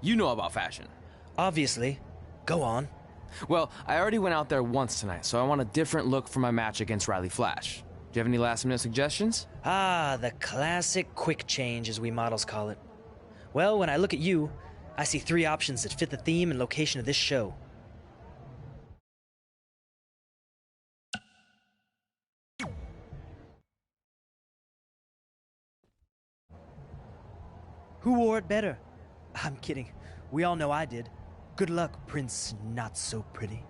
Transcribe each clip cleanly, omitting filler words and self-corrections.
You know about fashion. Obviously. Go on. Well, I already went out there once tonight, so I want a different look for my match against Riley Flash. Do you have any last-minute suggestions? Ah, the classic quick change, as we models call it. Well, when I look at you, I see 3 options that fit the theme and location of this show. Who wore it better? I'm kidding. We all know I did. Good luck, Prince Not So Pretty.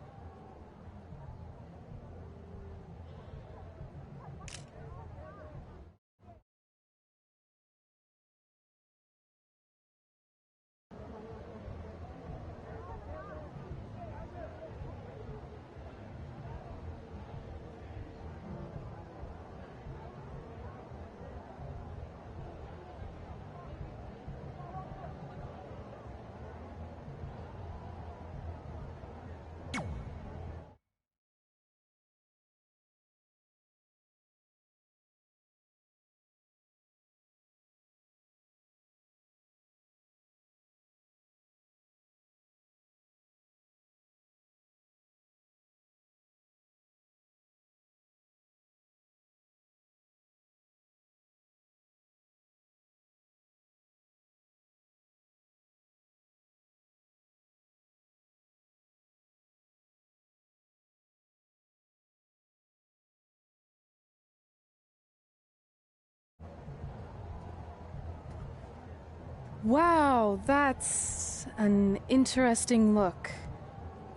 Wow, that's an interesting look.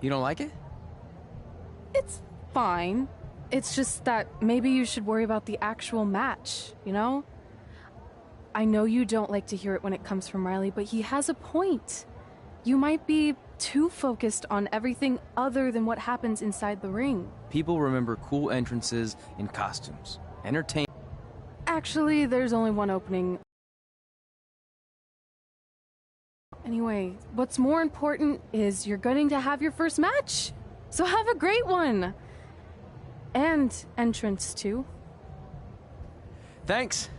You don't like it? It's fine. It's just that maybe you should worry about the actual match, you know? I know you don't like to hear it when it comes from Riley, but he has a point. You might be too focused on everything other than what happens inside the ring. People remember cool entrances and costumes. Entertainment. Actually, there's only one opening. Anyway, what's more important is you're going to have your first match. So have a great one. And entrance, too. Thanks.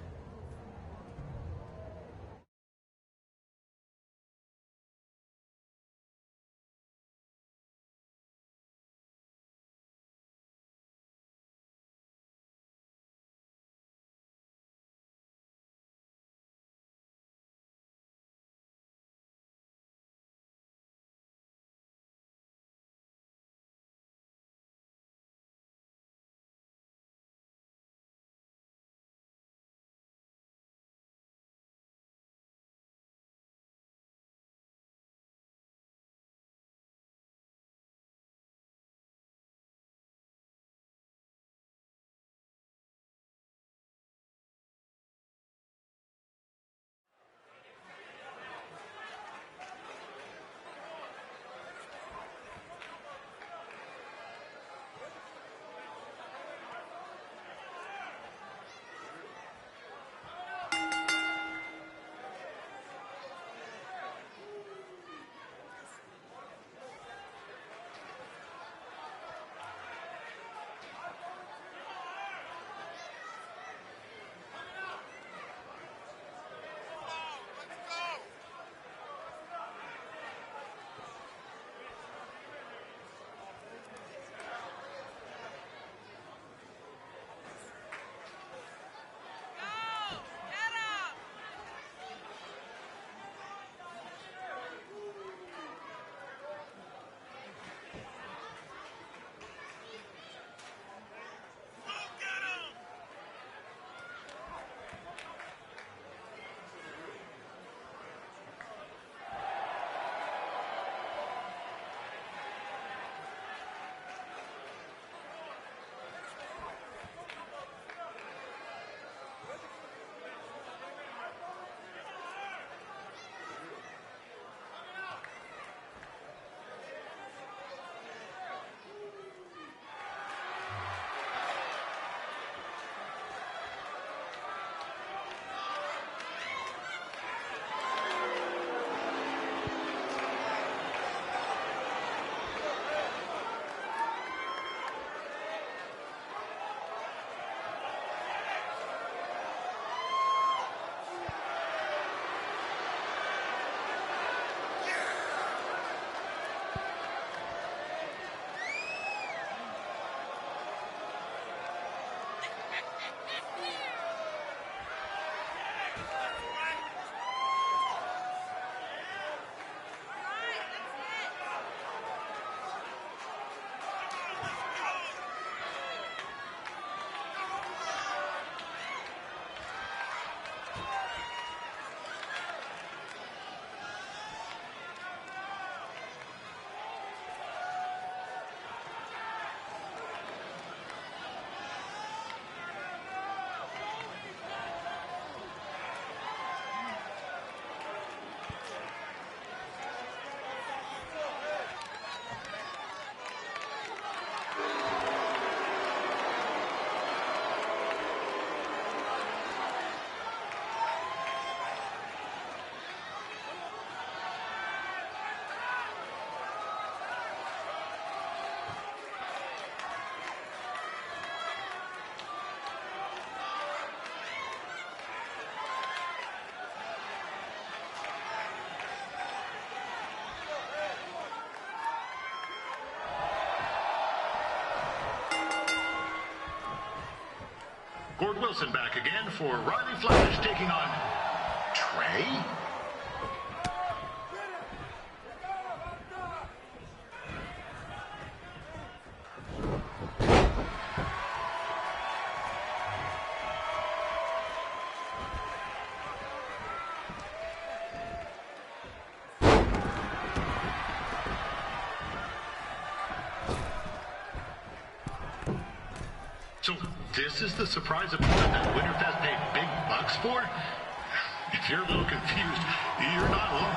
Gord Wilson back again for Riley Flash taking on Trey. So this is the surprise opponent that Winterfest paid big bucks for? If you're a little confused, you're not alone.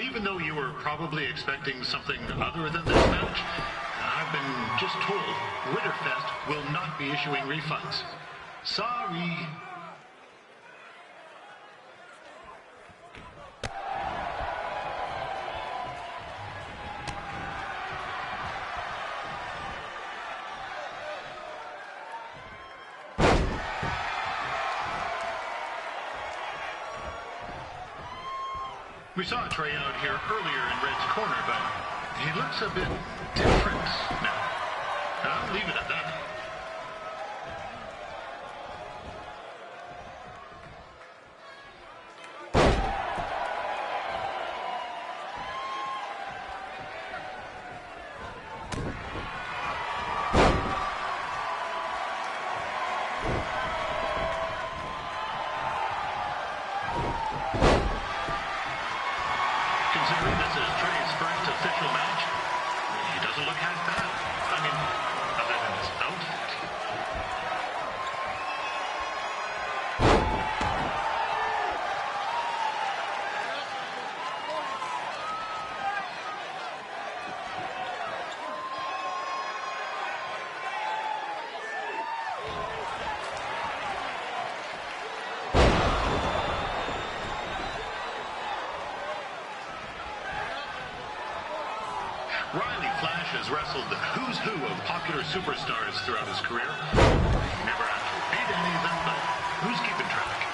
Even though you were probably expecting something other than this match, I've been just told Winterfest will not be issuing refunds. Sorry. We saw Trey out here earlier in Red's corner, but he looks a bit different now. I'll leave it at that. Considering this is Trey's first official match, he doesn't look half bad. I mean, other than his outfit. Riley Flash has wrestled the who's who of popular superstars throughout his career. He never actually beat any of them, but who's keeping track?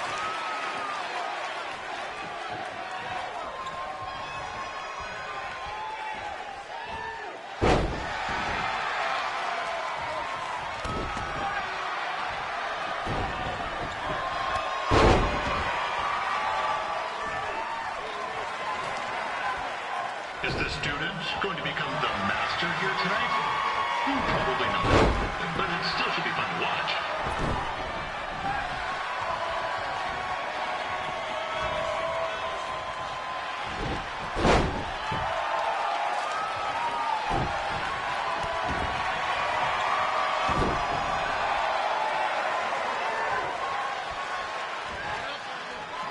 Is the student going to become the master here tonight? Probably not, but it still should be fun to watch.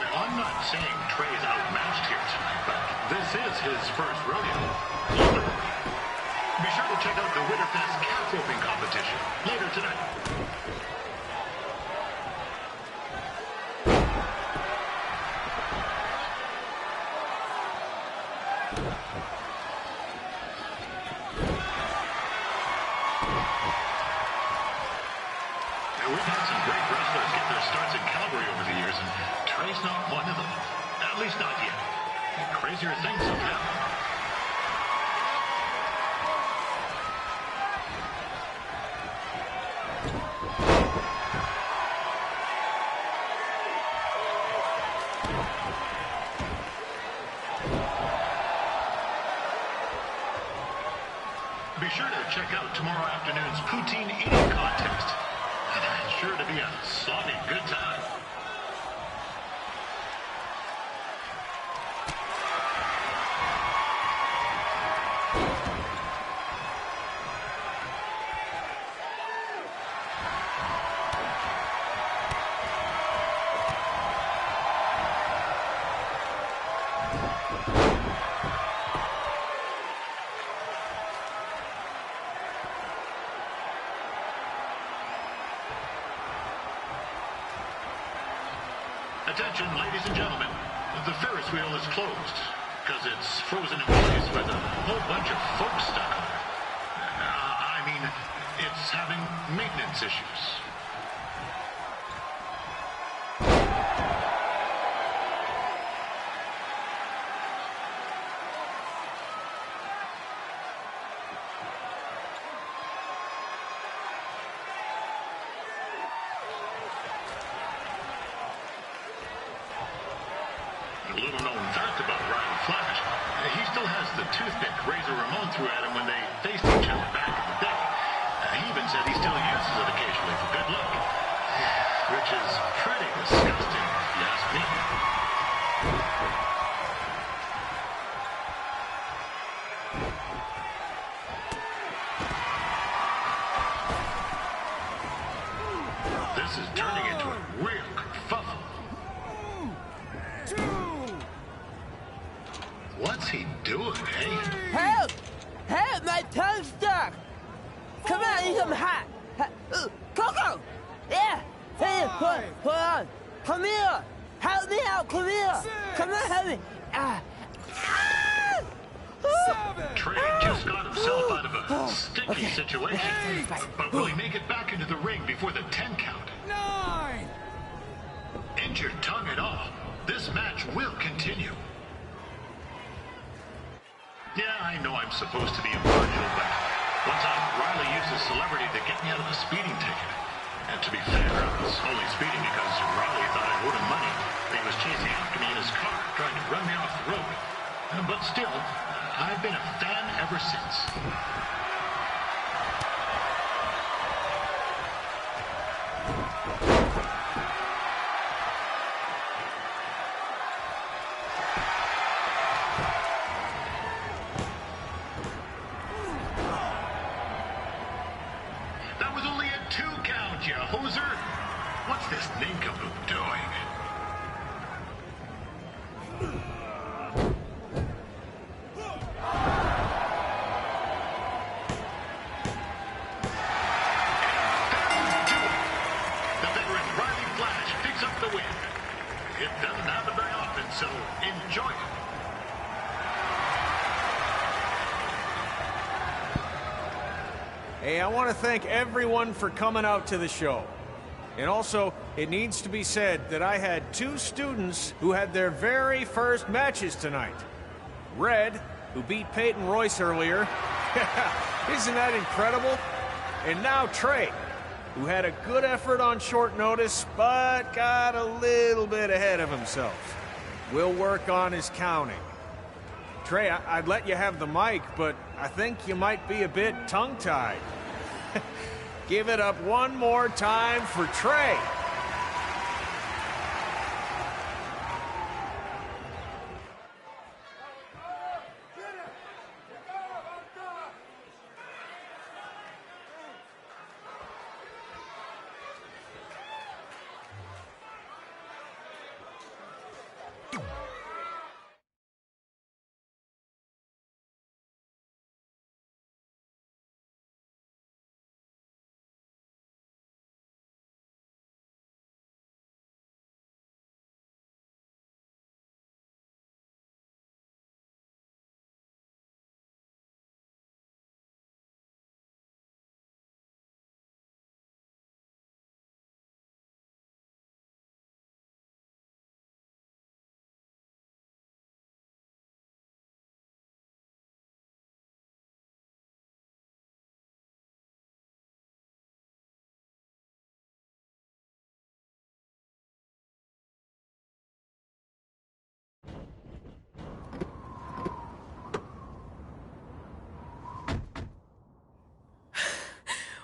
Now, I'm not saying Trey's outmatched here tonight, but this is his first rodeo. Be sure to check out the Winterfest calf roping competition later tonight. Now, we've had some great wrestlers get their starts in Calgary over the years, and Trey's not one of them. At least not yet. Crazier things have happened. Be sure to check out tomorrow afternoon's poutine eating contest. It's sure to be a sloppy good time. Attention, ladies and gentlemen. The Ferris wheel is closed. because it's frozen in place with a whole bunch of folks stuck on it. I mean, it's having maintenance issues. A little known fact about Riley Flash, he still has the toothpick Razor Ramon threw at him when they faced each other back in the day. He even said he still uses it occasionally for good luck, which is pretty disgusting, if you ask me. This is turning into a real kerfuffle. What's he doing, eh? Help! Help! My tongue's stuck! Come on, I need some hot! Coco! Yeah! Hey, hold on! Come here! Help me out! Come here! Come on, help me! Trey just got himself out of a sticky situation. But will he make it back into the ring before the 10 count? 9! Injured tongue and all, this match will continue. Yeah, I know I'm supposed to be impartial, but one time Riley used a celebrity to get me out of a speeding ticket. And to be fair, I was only speeding because Riley thought I owed him money. He was chasing after me in his car, trying to run me off the road. But still, I've been a fan ever since. That was only a 2 count, you hoser. What's this nincompoop doing? The veteran Riley Flash picks up the win. It doesn't happen very often, so enjoy it. Hey, I want to thank everyone for coming out to the show. And also, it needs to be said that I had 2 students who had their very first matches tonight. Red, who beat Peyton Royce earlier. Isn't that incredible? And now Trey, who had a good effort on short notice, but got a little bit ahead of himself. We'll work on his counting. Trey, I'd let you have the mic, but I think you might be a bit tongue-tied. Give it up one more time for Trey.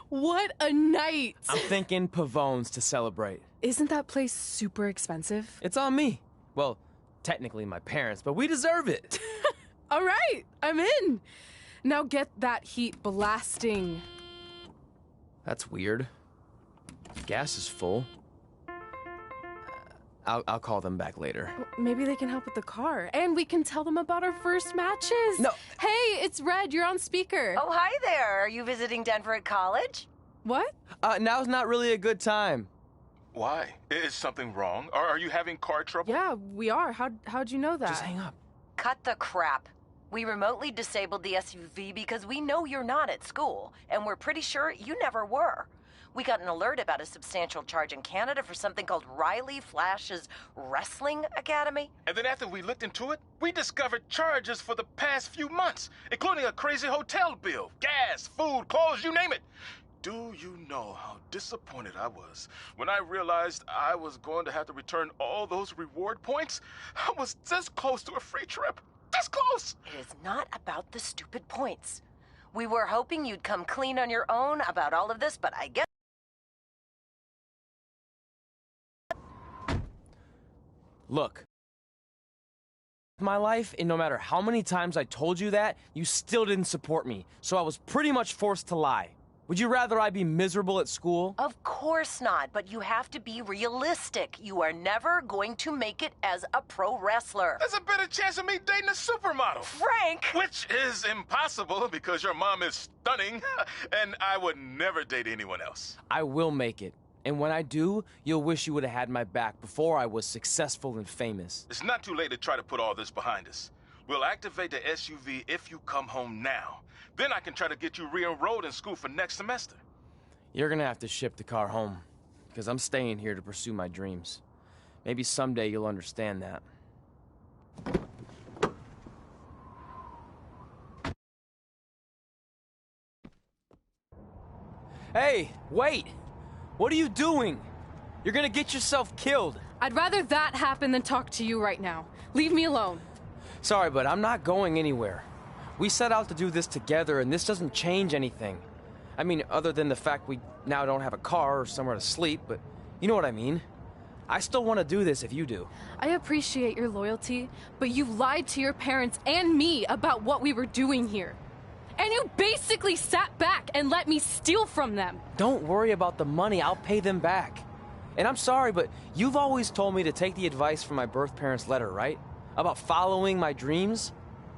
What a night! I'm thinking Pavone's to celebrate. Isn't that place super expensive? It's on me. Well, technically my parents, but we deserve it. All right, I'm in. Now get that heat blasting. That's weird. Gas is full. I'll call them back later. Maybe they can help with the car. And we can tell them about our first matches. No. Hey, it's Red. You're on speaker. Oh, hi there. Are you visiting Denver at college? What? Now's not really a good time. Why? Is something wrong? Are you having car trouble? Yeah, we are. How'd you know that? Just hang up. Cut the crap. We remotely disabled the SUV because we know you're not at school, and we're pretty sure you never were. We got an alert about a substantial charge in Canada for something called Riley Flash's Wrestling Academy. And then after we looked into it, we discovered charges for the past few months, including a crazy hotel bill, gas, food, clothes, you name it. Do you know how disappointed I was when I realized I was going to have to return all those reward points? I was this close to a free trip. This close! It is not about the stupid points. We were hoping you'd come clean on your own about all of this, but I guess... Look. My life, and no matter how many times I told you that, you still didn't support me, so I was pretty much forced to lie. Would you rather I be miserable at school? Of course not, but you have to be realistic. You are never going to make it as a pro wrestler. There's a better chance of me dating a supermodel. Frank! Which is impossible because your mom is stunning, and I would never date anyone else. I will make it. And when I do, you'll wish you would have had my back before I was successful and famous. It's not too late to try to put all this behind us. We'll activate the SUV if you come home now. Then I can try to get you re-enrolled in school for next semester. You're gonna have to ship the car home, because I'm staying here to pursue my dreams. Maybe someday you'll understand that. Hey, wait! What are you doing? You're gonna get yourself killed. I'd rather that happen than talk to you right now. Leave me alone. Sorry, but I'm not going anywhere. We set out to do this together, and this doesn't change anything. I mean, other than the fact we now don't have a car or somewhere to sleep, but you know what I mean. I still want to do this if you do. I appreciate your loyalty, but you lied to your parents and me about what we were doing here. And you basically sat back and let me steal from them. Don't worry about the money, I'll pay them back. And I'm sorry, but you've always told me to take the advice from my birth parents' letter, right? About following my dreams?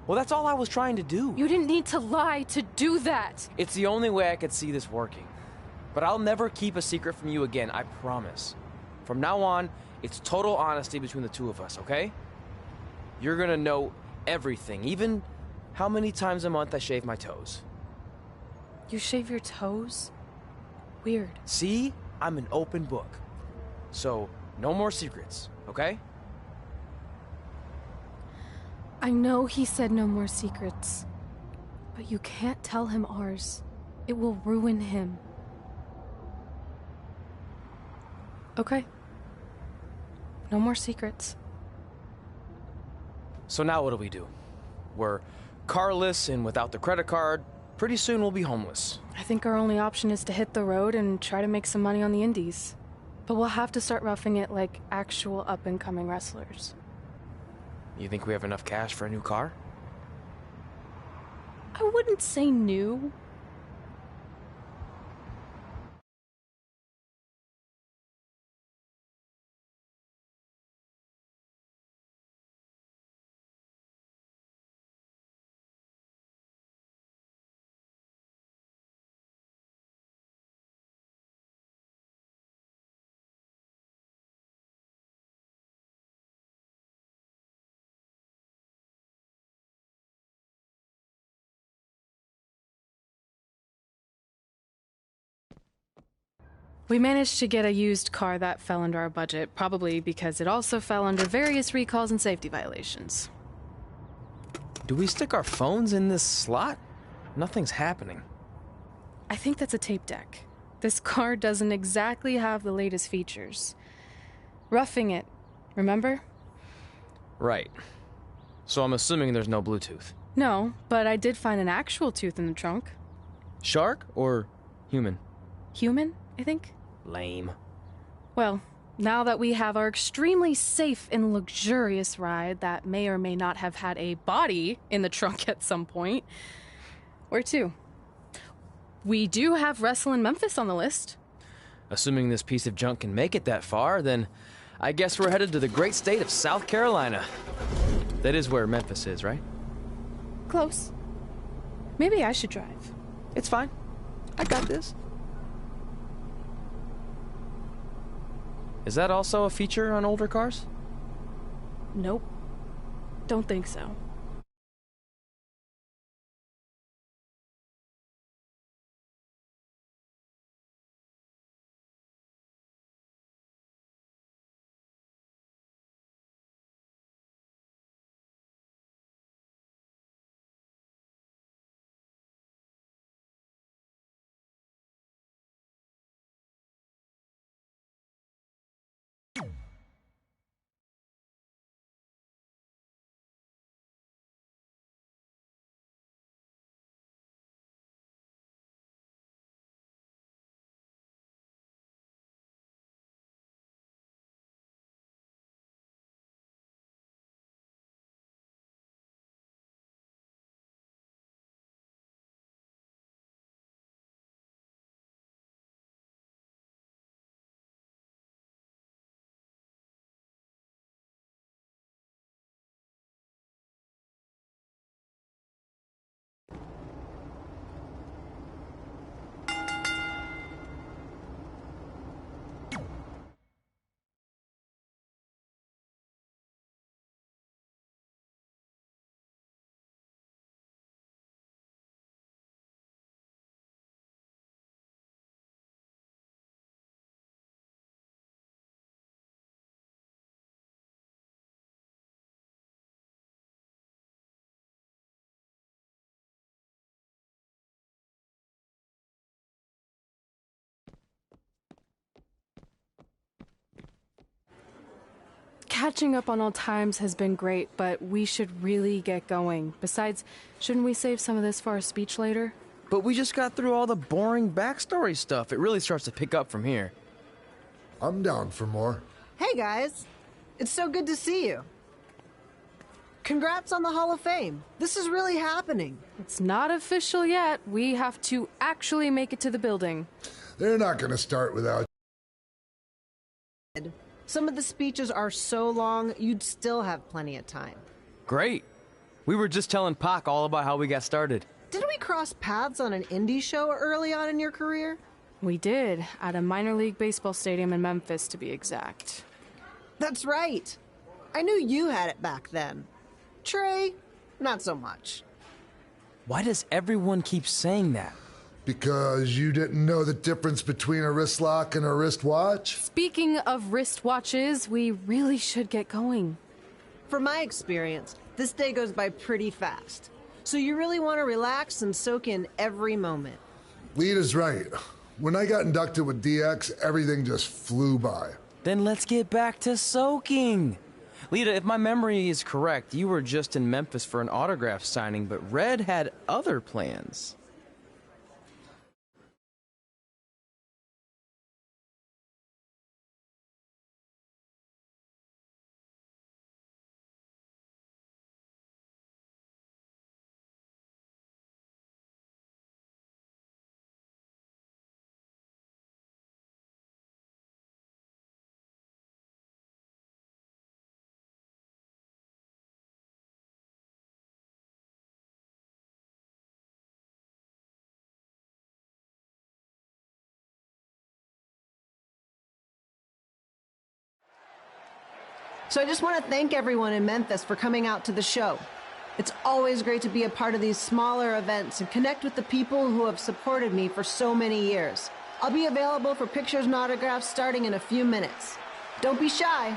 Well, that's all I was trying to do. You didn't need to lie to do that. It's the only way I could see this working. But I'll never keep a secret from you again, I promise. From now on, it's total honesty between the two of us, okay? You're gonna know everything, even how many times a month I shave my toes. You shave your toes? Weird. See? I'm an open book. So, no more secrets, okay? I know he said no more secrets, but you can't tell him ours. It will ruin him. Okay. No more secrets. So now what do we do? We're carless and without the credit card. Pretty soon we'll be homeless. I think our only option is to hit the road and try to make some money on the indies. But we'll have to start roughing it like actual up-and-coming wrestlers. You think we have enough cash for a new car? I wouldn't say new. We managed to get a used car that fell under our budget, probably because it also fell under various recalls and safety violations. Do we stick our phones in this slot? Nothing's happening. I think that's a tape deck. This car doesn't exactly have the latest features. Roughing it, remember? Right. So I'm assuming there's no Bluetooth. No, but I did find an actual tooth in the trunk. Shark or human? Human, I think. Lame. Well, now that we have our extremely safe and luxurious ride that may or may not have had a body in the trunk at some point, where to? We do have Wrestle in Memphis on the list. Assuming this piece of junk can make it that far, then I guess we're headed to the great state of South Carolina. That is where Memphis is, right? Close. Maybe I should drive. It's fine. I got this. Is that also a feature on older cars? Nope. Don't think so. Catching up on old times has been great, but we should really get going. Besides, shouldn't we save some of this for our speech later? But we just got through all the boring backstory stuff. It really starts to pick up from here. I'm down for more. Hey guys, it's so good to see you. Congrats on the Hall of Fame. This is really happening. It's not official yet. We have to actually make it to the building. They're not going to start without... Some of the speeches are so long, you'd still have plenty of time. Great. We were just telling Pac all about how we got started. Didn't we cross paths on an indie show early on in your career? We did, at a minor league baseball stadium in Memphis, to be exact. That's right. I knew you had it back then. Trey, not so much. Why does everyone keep saying that? Because you didn't know the difference between a wrist lock and a wristwatch? Speaking of wristwatches, we really should get going. From my experience, this day goes by pretty fast. So you really want to relax and soak in every moment. Lita's right. When I got inducted with DX, everything just flew by. Then let's get back to soaking. Lita, if my memory is correct, you were just in Memphis for an autograph signing, but Red had other plans. So I just want to thank everyone in Memphis for coming out to the show. It's always great to be a part of these smaller events and connect with the people who have supported me for so many years. I'll be available for pictures and autographs starting in a few minutes. Don't be shy.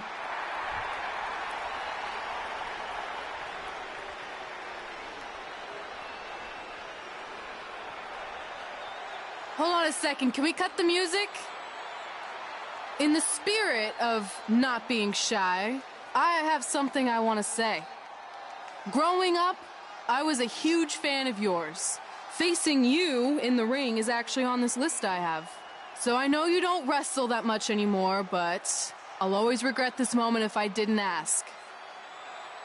Hold on a second, can we cut the music? In the spirit of not being shy, I have something I want to say. Growing up, I was a huge fan of yours. Facing you in the ring is actually on this list I have. So I know you don't wrestle that much anymore, but I'll always regret this moment if I didn't ask.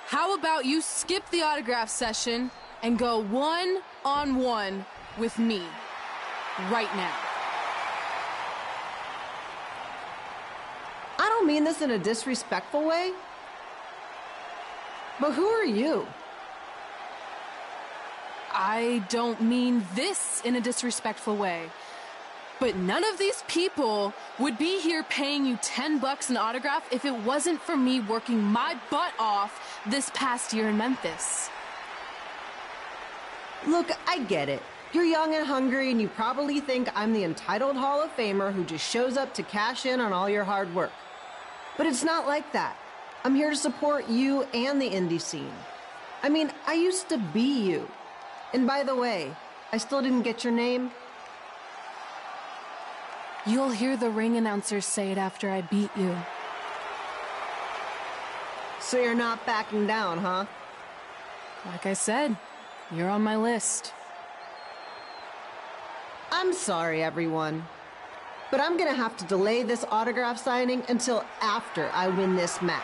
How about you skip the autograph session and go one-on-one with me right now? I don't mean this in a disrespectful way, but who are you? I don't mean this in a disrespectful way, but none of these people would be here paying you $10 an autograph if it wasn't for me working my butt off this past year in Memphis. Look, I get it. You're young and hungry, and you probably think I'm the entitled Hall of Famer who just shows up to cash in on all your hard work. But it's not like that. I'm here to support you and the indie scene. I mean, I used to be you. And by the way, I still didn't get your name. You'll hear the ring announcers say it after I beat you. So you're not backing down, huh? Like I said, you're on my list. I'm sorry, everyone. But I'm gonna have to delay this autograph signing until after I win this match.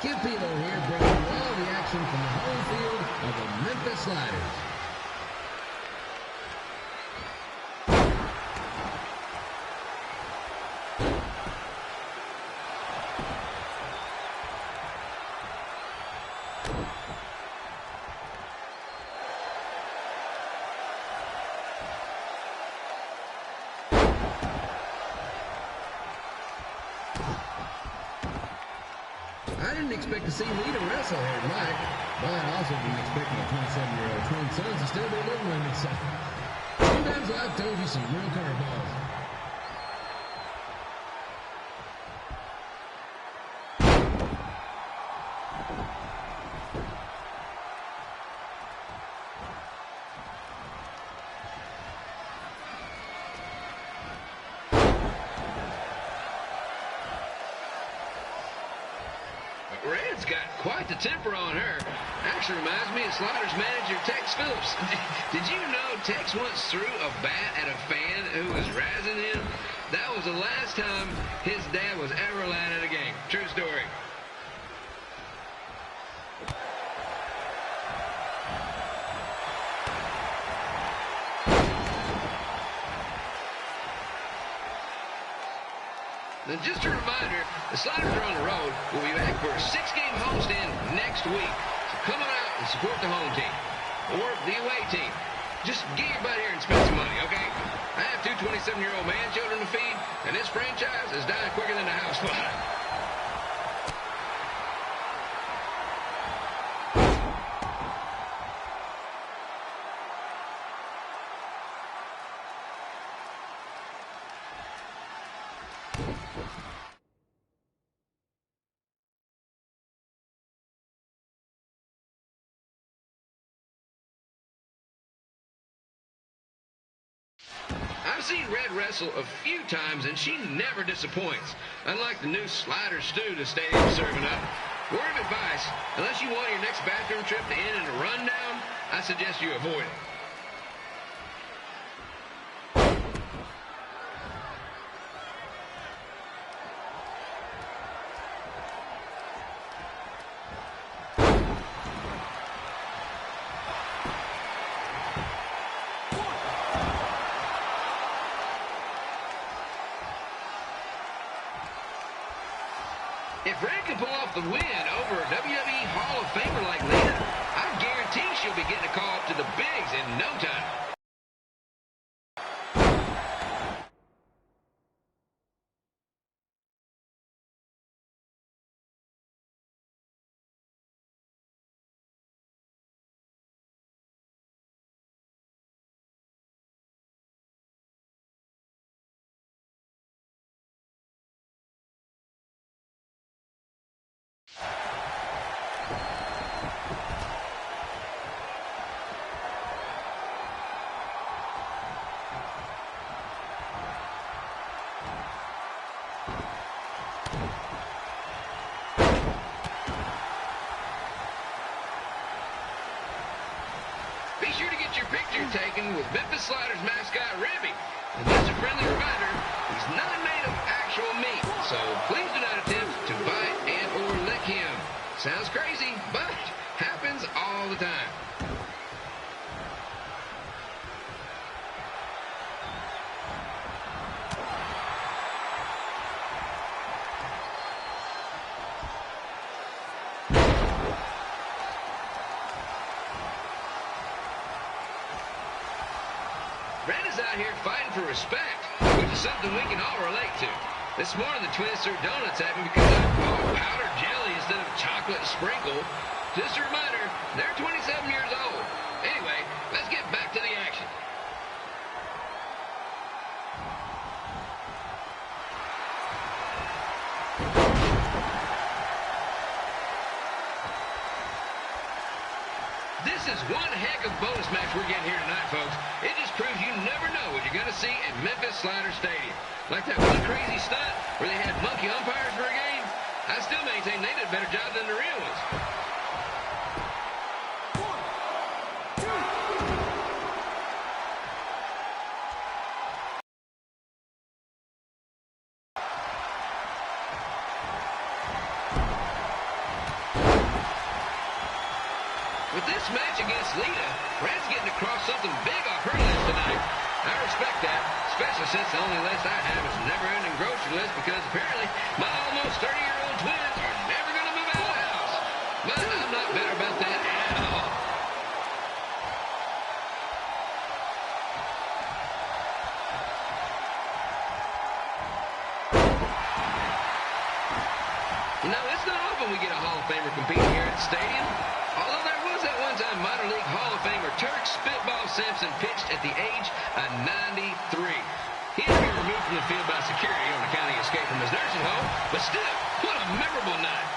Kid Pino here, bringing you all the action from the home field of the Memphis Sliders. I didn't expect to see Lita wrestle here tonight, but I also didn't expect my 27-year-old twin sons to still be living with me, so sometimes I've told you some real curveballs. Red's got quite the temper on her. Actually reminds me of Sliders manager Tex Phillips. Did you know Tex once threw a bat at a fan who was razzing him? That was the last time his dad was ever allowed at a game. True story. And just a reminder, the Sliders are on the road. We'll be back for a 6-game homestand next week. So come on out and support the home team or the away team. Just get your butt here and spend some money, okay? I have 2 27-year-old man-children to feed, and this franchise is dying quicker than the house fire. I've seen Red wrestle a few times, and she never disappoints. Unlike the new slider stew the stadium's serving up. Word of advice, unless you want your next bathroom trip to end in a rundown, I suggest you avoid it. If Red can pull off the win over a WWE Hall of Famer like Lita, I guarantee she'll be getting a call up to the bigs in no time. Be sure to get your picture taken with Memphis Sliders mascot Ribby. And just a friendly reminder, he's not made of actual meat, so please do not attempt to bite and or lick him. Sounds crazy, but happens all the time. Red is out here fighting for respect, which is something we can all relate to. This morning, the twins threw donuts at me because I bought powdered jelly instead of chocolate sprinkle. Just a reminder, they're 27 years old. Anyway, let's get back to the action. This is one heck of a bonus match we're getting here tonight, folks. It just proves you never know what you're going to see at Memphis Sliders Stadium. Like that one crazy stunt where they had monkey umpires for a game. I still maintain they did a better job than the real ones. With this match against Lita, Red's getting across something big off her list tonight. I respect that, especially since the only list I have is a never-ending grocery list because apparently my almost 30-year-old twins are never going to move out of the house. But I'm not bitter about that at all. You know, it's not often we get a Hall of Famer competing here at the stadium. Although there was that one-time minor league Hall of Famer Turk Spitball Simpson pitched at the age of 93. He had to be removed from the field by security on account of escape from his nursing home, but still, what a memorable night.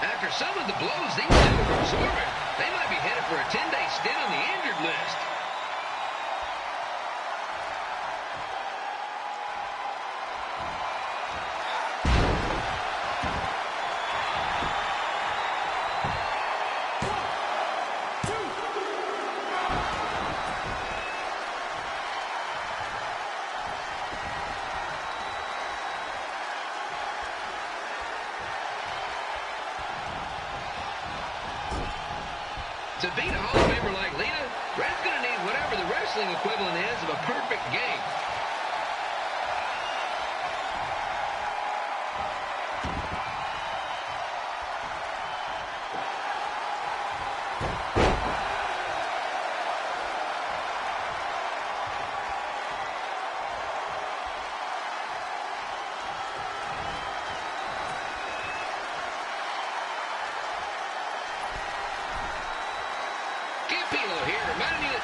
After After some of the blows these two are absorbing, they might be headed for a 10-day stint on the injured list. To beat a Hall of Famer like Lita, Red's going to need whatever the wrestling equivalent is of a perfect game.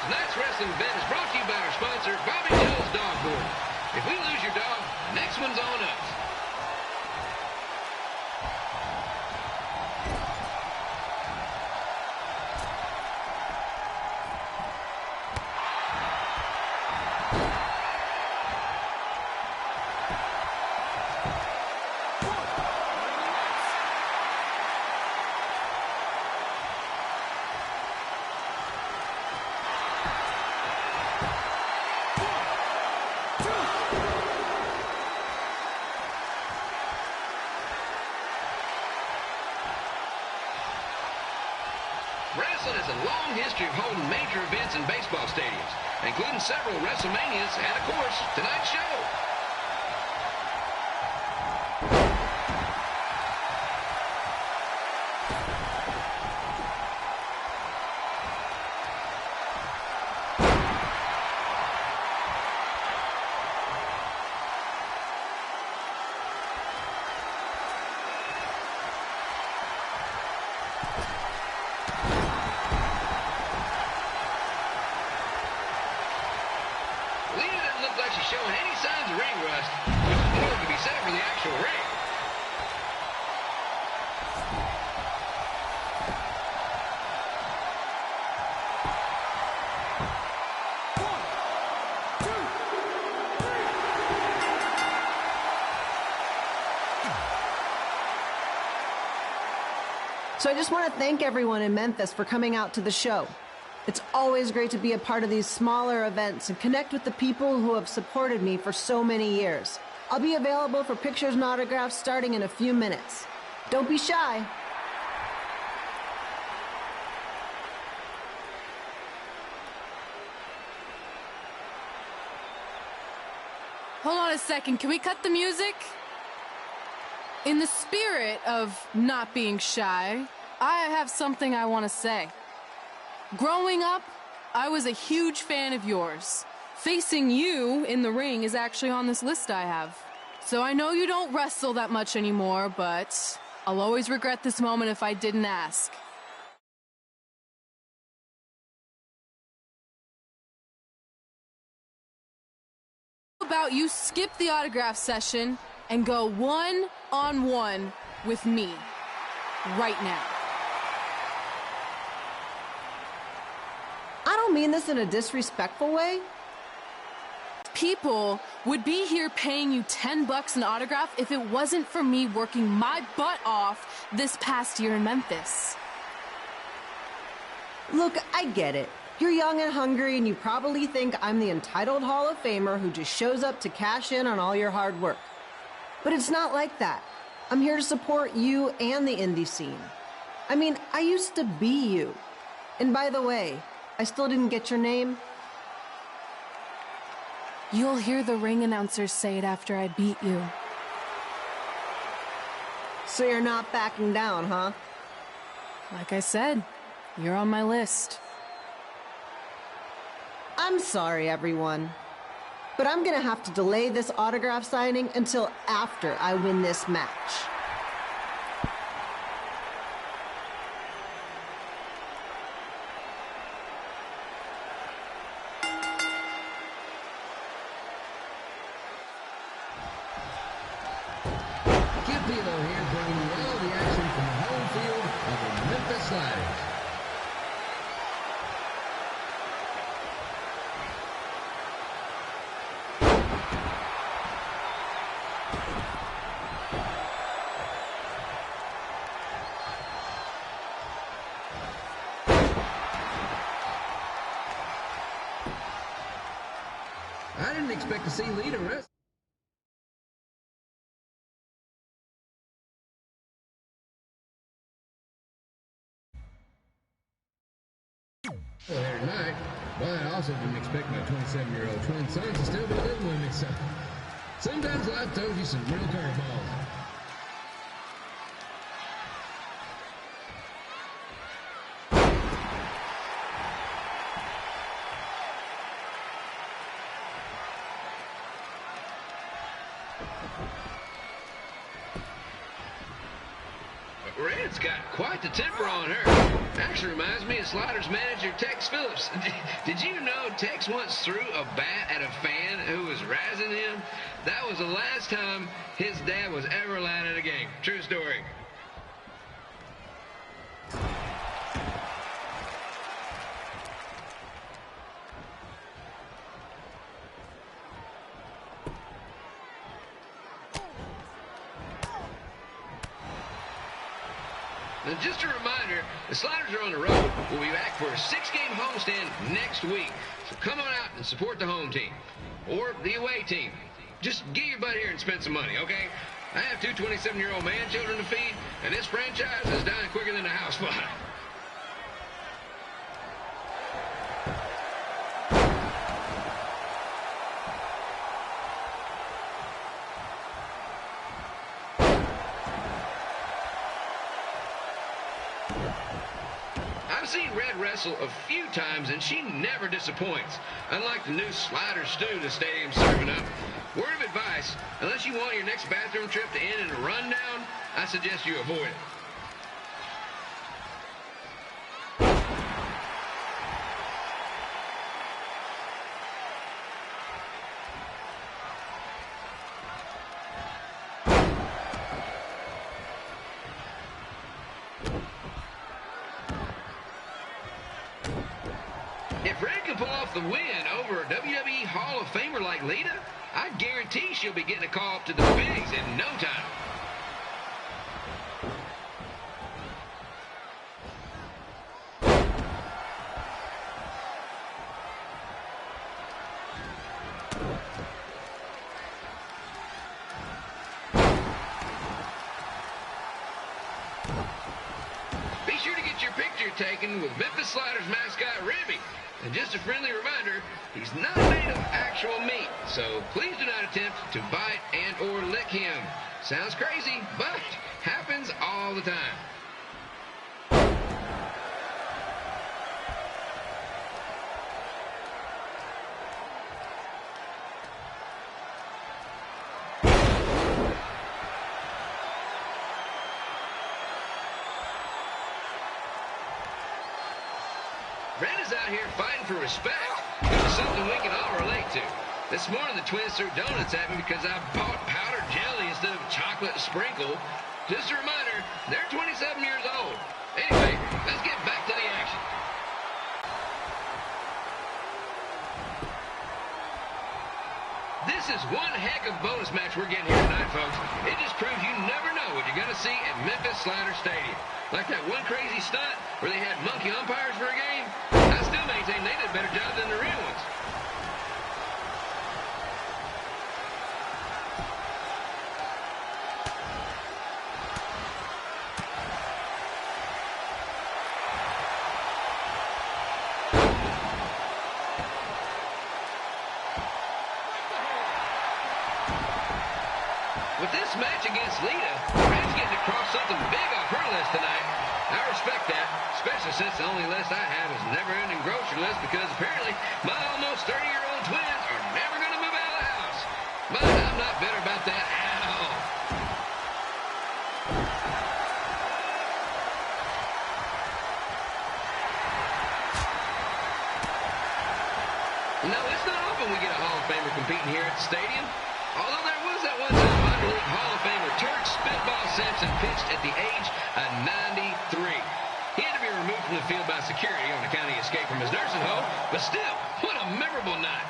Tonight's wrestling event is brought to you by our sponsor, Bobby Joe's Dog Board. If we lose your dog, the next one's on us. Wrestling has a long history of holding major events in baseball stadiums, including several WrestleManias and, of course, tonight's show. Showing any signs of ring rust, which is more to be said for the actual ring. So I just want to thank everyone in Memphis for coming out to the show. It's always great to be a part of these smaller events and connect with the people who have supported me for so many years. I'll be available for pictures and autographs starting in a few minutes. Don't be shy. Hold on a second. Can we cut the music? In the spirit of not being shy, I have something I want to say. Growing up, I was a huge fan of yours. Facing you in the ring is actually on this list I have. So I know you don't wrestle that much anymore, but I'll always regret this moment if I didn't ask. How about you skip the autograph session and go one-on-one with me right now? I don't mean this in a disrespectful way. People would be here paying you $10 an autograph if it wasn't for me working my butt off this past year in Memphis. Look, I get it. You're young and hungry, and you probably think I'm the entitled Hall of Famer who just shows up to cash in on all your hard work. But it's not like that. I'm here to support you and the indie scene. I mean, I used to be you. And by the way, I still didn't get your name. You'll hear the ring announcers say it after I beat you. So you're not backing down, huh? Like I said, you're on my list. I'm sorry, everyone. But I'm gonna have to delay this autograph signing until after I win this match. Here bringing you all the action from the home field Memphis Sliders. I didn't expect to see Lita rest. Well, here tonight, but I also didn't expect my 27-year-old twin sons to still be living with me, so sometimes life throws you some real curveballs. Red's got quite the temper on her. Actually reminds me of Sliders manager Tex Phillips. Did you know Tex once threw a bat at a fan who was razzing him? That was the last time his dad was ever allowed at a game. True story. And just a reminder, the Sliders are on the road. We'll be back for a 6-game homestand next week. So come on out and support the home team. Or the away team. Just get your butt here and spend some money, okay? I have 2 27-year-old man-children to feed, and this franchise is dying quicker than a house fire. I've seen Red wrestle a few times, and she never disappoints. Unlike the new Slider stew the stadium's serving up. Word of advice, unless you want your next bathroom trip to end in a rundown, I suggest you avoid it. If Red can pull off the win over a WWE Hall of Famer like Lita, I guarantee she'll be getting a call up to the bigs in no time. Be sure to get your picture taken with Memphis Sliders mascot Ribby. And just a friendly reminder, he's not made of actual meat, so please do not attempt to bite and or lick him. Sounds crazy, but happens all the time. Red is out here fighting for respect, which is something we can all relate to. This morning the twins threw donuts at me because I bought powdered jelly instead of chocolate sprinkle. Just a reminder, they're 27 years old. Anyway, let's get back to the action. This is one heck of a bonus match we're getting here tonight, folks. It just proves you never know what you're going to see at Memphis Slider Stadium. Like that one crazy stunt where they had monkey umpires for a game, I still maintain they did a better job than the real ones. With this match against Lita, Red's getting to cross something big off her list tonight. I respect that, especially since the only list I have is a never-ending grocery list because apparently my almost 30-year-old twins are never going to move out of the house. But I'm not bitter about that at all. No, it's not often we get a Hall of Famer competing here at the stadium. Although there was that one time minor league Hall of Famer Turk Spitball Simpson pitched at the age of 93. He feel about security on account of the escape from his nursing home, but still, what a memorable night.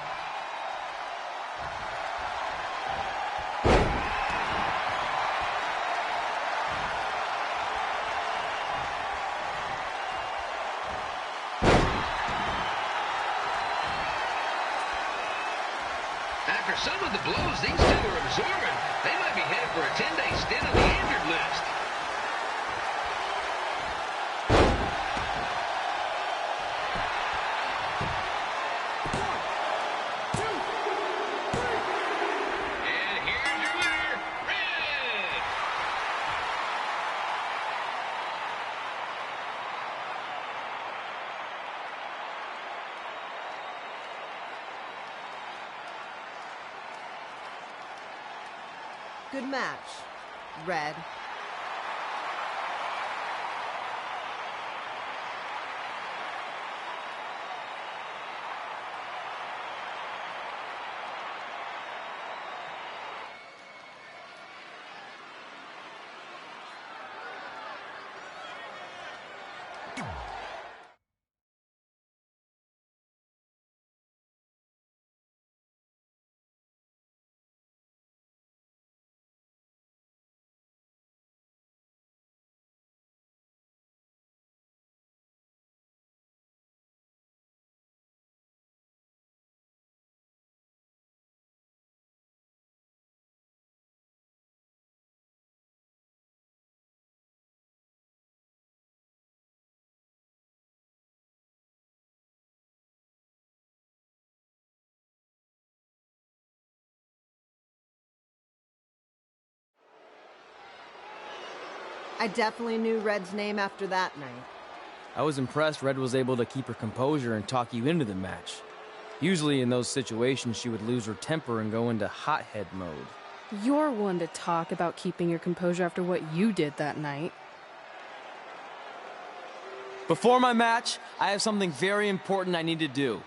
After some of the blows these two are absorbing, they might be headed for a 10-day stint on the injured list. And here's your winner, Red! Good match, Red. I definitely knew Red's name after that night. I was impressed Red was able to keep her composure and talk you into the match. Usually in those situations, she would lose her temper and go into hothead mode. You're one to talk about keeping your composure after what you did that night. Before my match, I have something very important I need to do.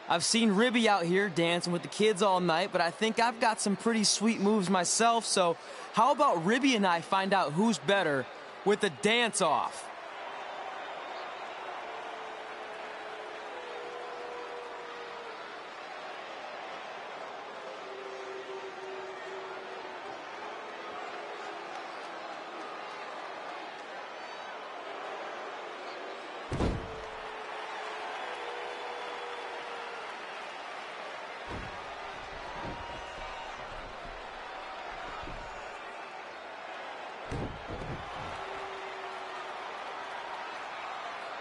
I've seen Ribby out here dancing with the kids all night, but I think I've got some pretty sweet moves myself, so how about Ribby and I find out who's better with the dance-off?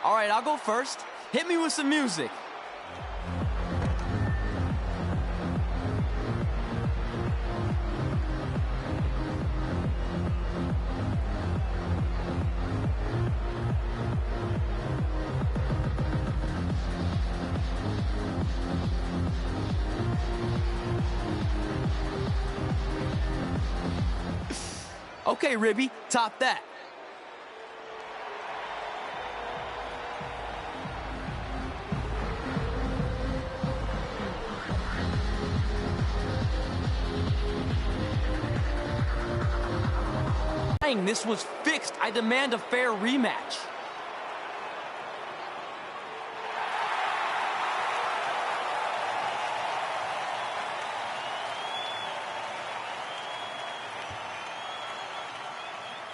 All right, I'll go first. Hit me with some music. Okay, Ribby, top that. This was fixed. I demand a fair rematch.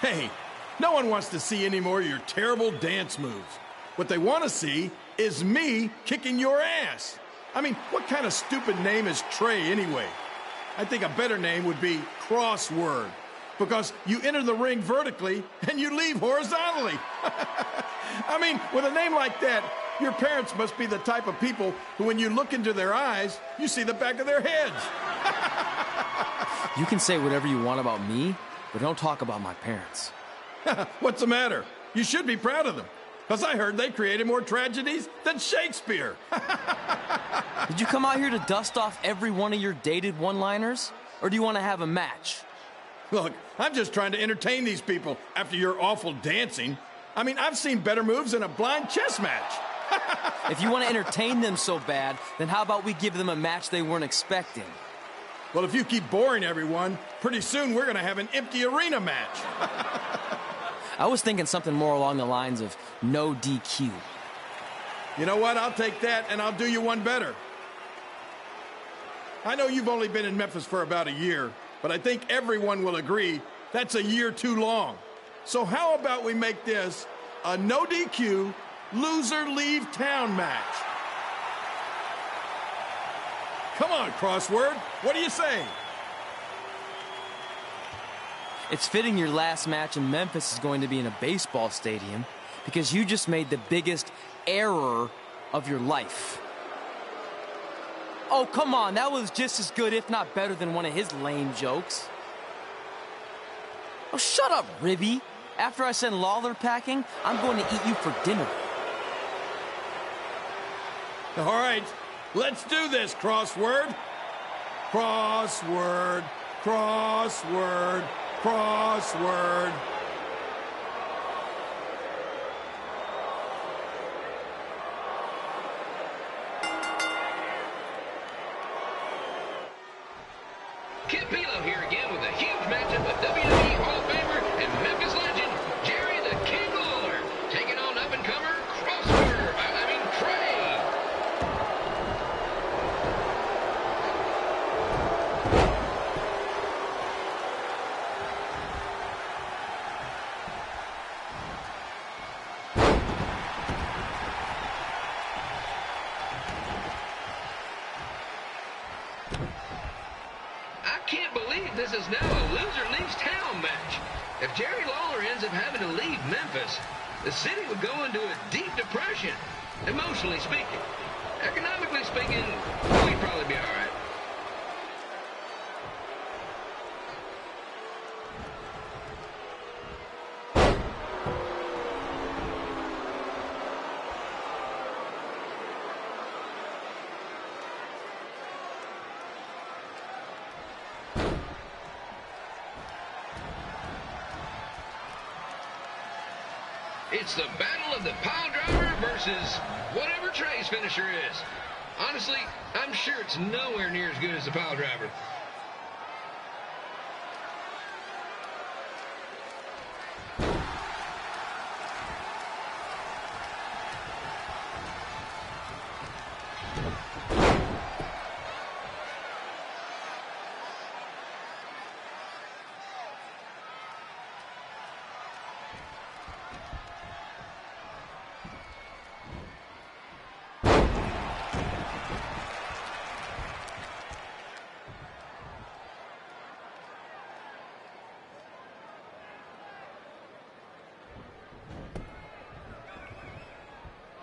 Hey, no one wants to see any more of your terrible dance moves. What they want to see is me kicking your ass. I mean, what kind of stupid name is Trey anyway? I think a better name would be Crossword, because you enter the ring vertically and you leave horizontally. I mean, with a name like that, your parents must be the type of people who, when you look into their eyes, you see the back of their heads. You can say whatever you want about me, but don't talk about my parents. What's the matter? You should be proud of them, because I heard they created more tragedies than Shakespeare. Did you come out here to dust off every one of your dated one-liners? Or do you want to have a match? Look, I'm just trying to entertain these people after your awful dancing. I mean, I've seen better moves in a blind chess match. If you want to entertain them so bad, then how about we give them a match they weren't expecting? Well, if you keep boring everyone, pretty soon we're going to have an empty arena match. I was thinking something more along the lines of no DQ. You know what? I'll take that, and I'll do you one better. I know you've only been in Memphis for about a year, but I think everyone will agree that's a year too long. So how about we make this a no DQ, loser leave town match? Come on, Crossword. What do you say? It's fitting your last match in Memphis is going to be in a baseball stadium because you just made the biggest error of your life. Oh, come on. That was just as good, if not better, than one of his lame jokes. Oh, shut up, Ribby. After I send Lawler packing, I'm going to eat you for dinner. All right, let's do this, Crossword. Crossword, crossword, crossword. Kid Pilo here again with a huge matchup with WWE Hall of Famer and Memphis legend, Jerry the King Lawler, taking on up-and-comer Trey. I can't believe this is now a loser leaves town match. If Jerry Lawler ends up having to leave Memphis, the city would go into a deep depression, emotionally speaking. Economically speaking, we'd probably be all right. It's the battle of the pile driver versus whatever Trey's finisher is. Honestly, I'm sure it's nowhere near as good as the pile driver.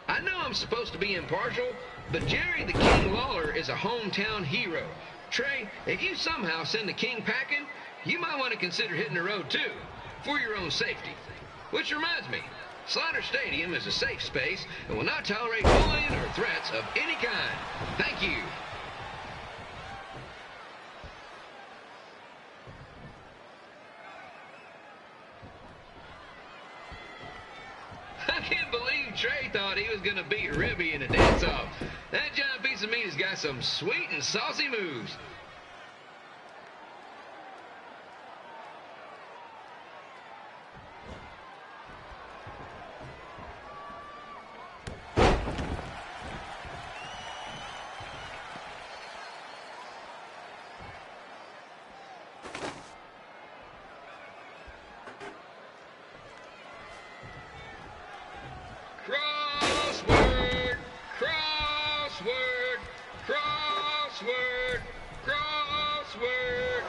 I know I'm supposed to be impartial, but Jerry the King Lawler is a hometown hero. Trey, if you somehow send the King packing, you might want to consider hitting the road too, for your own safety. Which reminds me, Slaughter Stadium is a safe space and will not tolerate bullying or threats of any kind. Thank you. I can't believe Trey thought he was going to beat Ribby in a dance-off. That giant piece of meat has got some sweet and saucy moves. Crossword, crossword, crossword, crossword.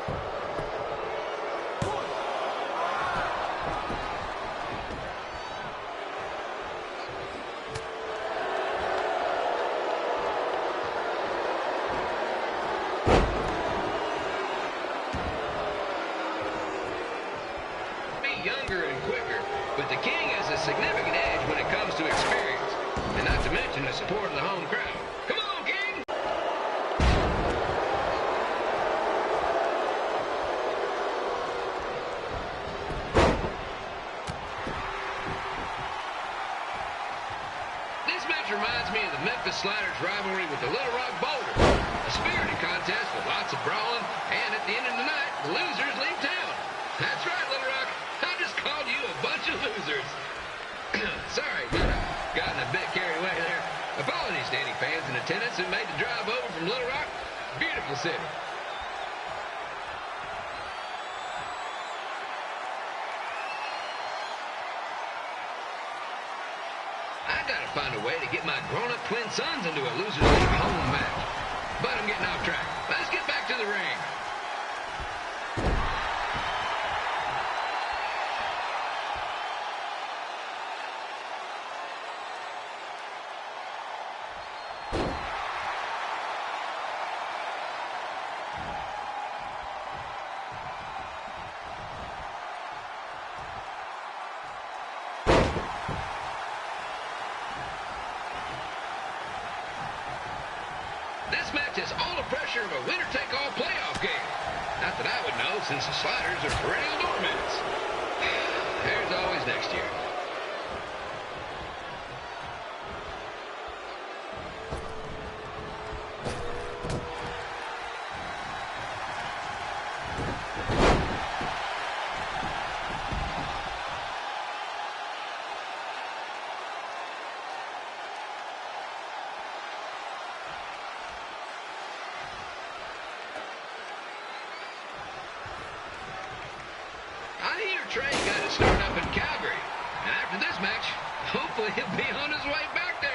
Be younger and quicker, but the King has a significant edge when it comes to experience, and not to mention the support of the home crowd. Come on, King! This match reminds me of the Memphis Sliders rivalry with the Little Rock Boulders, a spirited contest with lots of brawling, and at the end of the night, the losers leave town. That's right, Little Rock. I just called you a bunch of losers. Sorry, but I've gotten a bit carried away there. A grandstanding fans in attendance who made the drive over from Little Rock. Beautiful city. I gotta find a way to get my grown-up twin sons into a Losers League home match. But I'm getting off track. Let's get back to the ring. This match has all the pressure of a winner-take-all playoff game. Not that I would know, since the Sliders are perennial doormats. There's always next year. I hear Trey got his start up in Calgary. And after this match, hopefully he'll be on his way back there.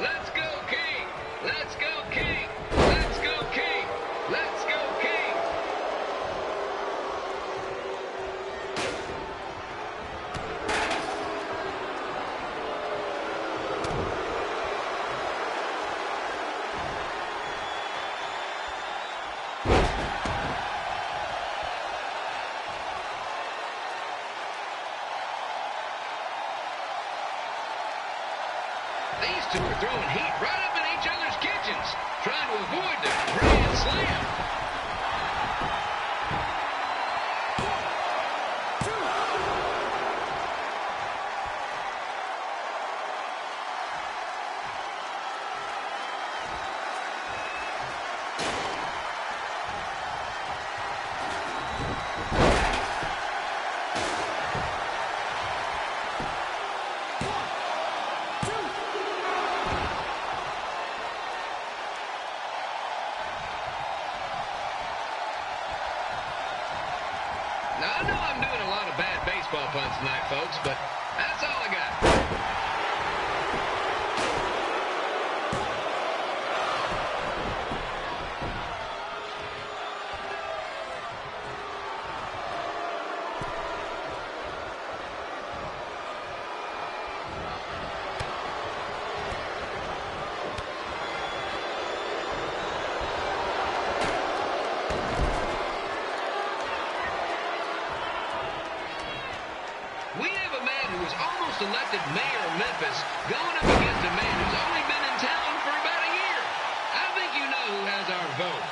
Let's go, King! Let's go, King! Let's go, King! Let's go, King! These two are throwing heat right up in each other's kitchens, trying to avoid the Grand Slam. Now, I know I'm doing a lot of bad baseball puns tonight, folks, but that's all I got. We have a man who was almost elected mayor of Memphis going up against a man who's only been in town for about a year. I think you know who has our vote.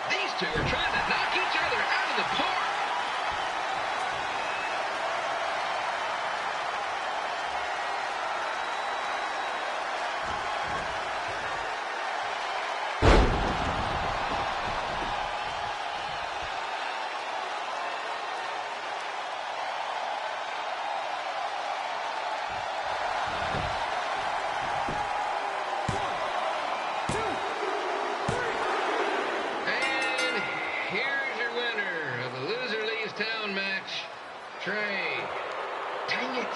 These two are trying to knock each other out of the park. And here's your winner of the Loser Leaves Town match, Trey. Dang it.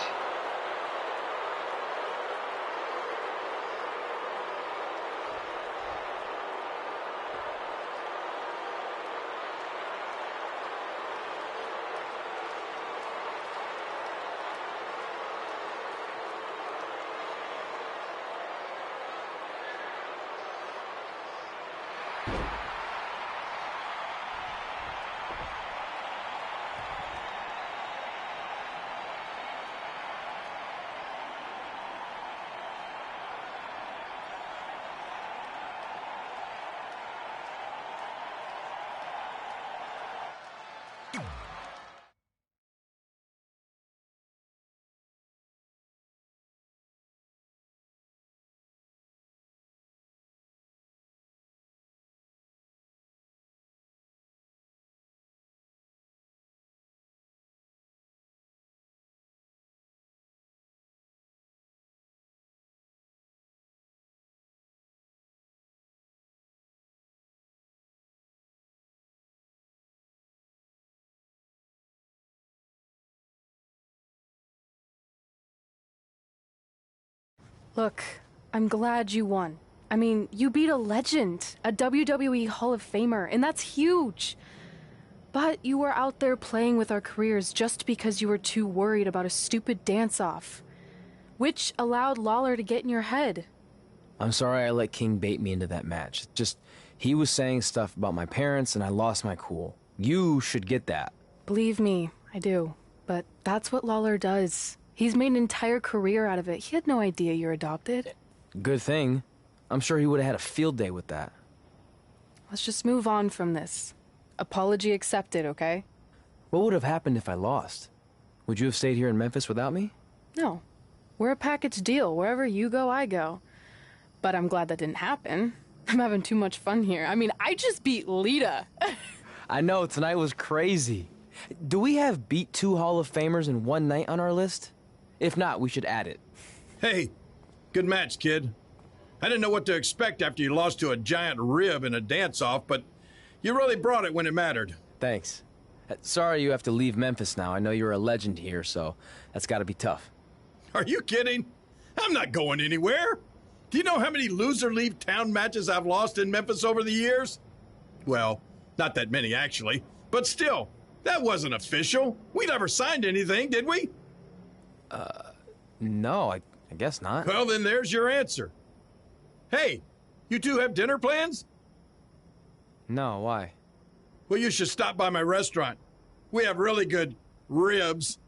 Look, I'm glad you won. I mean, you beat a legend, a WWE Hall of Famer, and that's huge. But you were out there playing with our careers just because you were too worried about a stupid dance-off, which allowed Lawler to get in your head. I'm sorry I let King bait me into that match. Just, he was saying stuff about my parents and I lost my cool. You should get that. Believe me, I do. But that's what Lawler does. He's made an entire career out of it. He had no idea you're adopted. Good thing. I'm sure he would have had a field day with that. Let's just move on from this. Apology accepted, okay? What would have happened if I lost? Would you have stayed here in Memphis without me? No. We're a package deal. Wherever you go, I go. But I'm glad that didn't happen. I'm having too much fun here. I mean, I just beat Lita. I know, tonight was crazy. Do we have beat 2 Hall of Famers in one night on our list? If not, we should add it. Hey, good match, kid. I didn't know what to expect after you lost to a giant rib in a dance-off, but you really brought it when it mattered. Thanks. Sorry you have to leave Memphis now. I know you're a legend here, so that's gotta be tough. Are you kidding? I'm not going anywhere. Do you know how many loser-leave-town matches I've lost in Memphis over the years? Well, not that many, actually. But still, that wasn't official. We never signed anything, did we? No, I guess not. Well, then there's your answer. Hey, you two have dinner plans? No, why? Well, you should stop by my restaurant. We have really good ribs.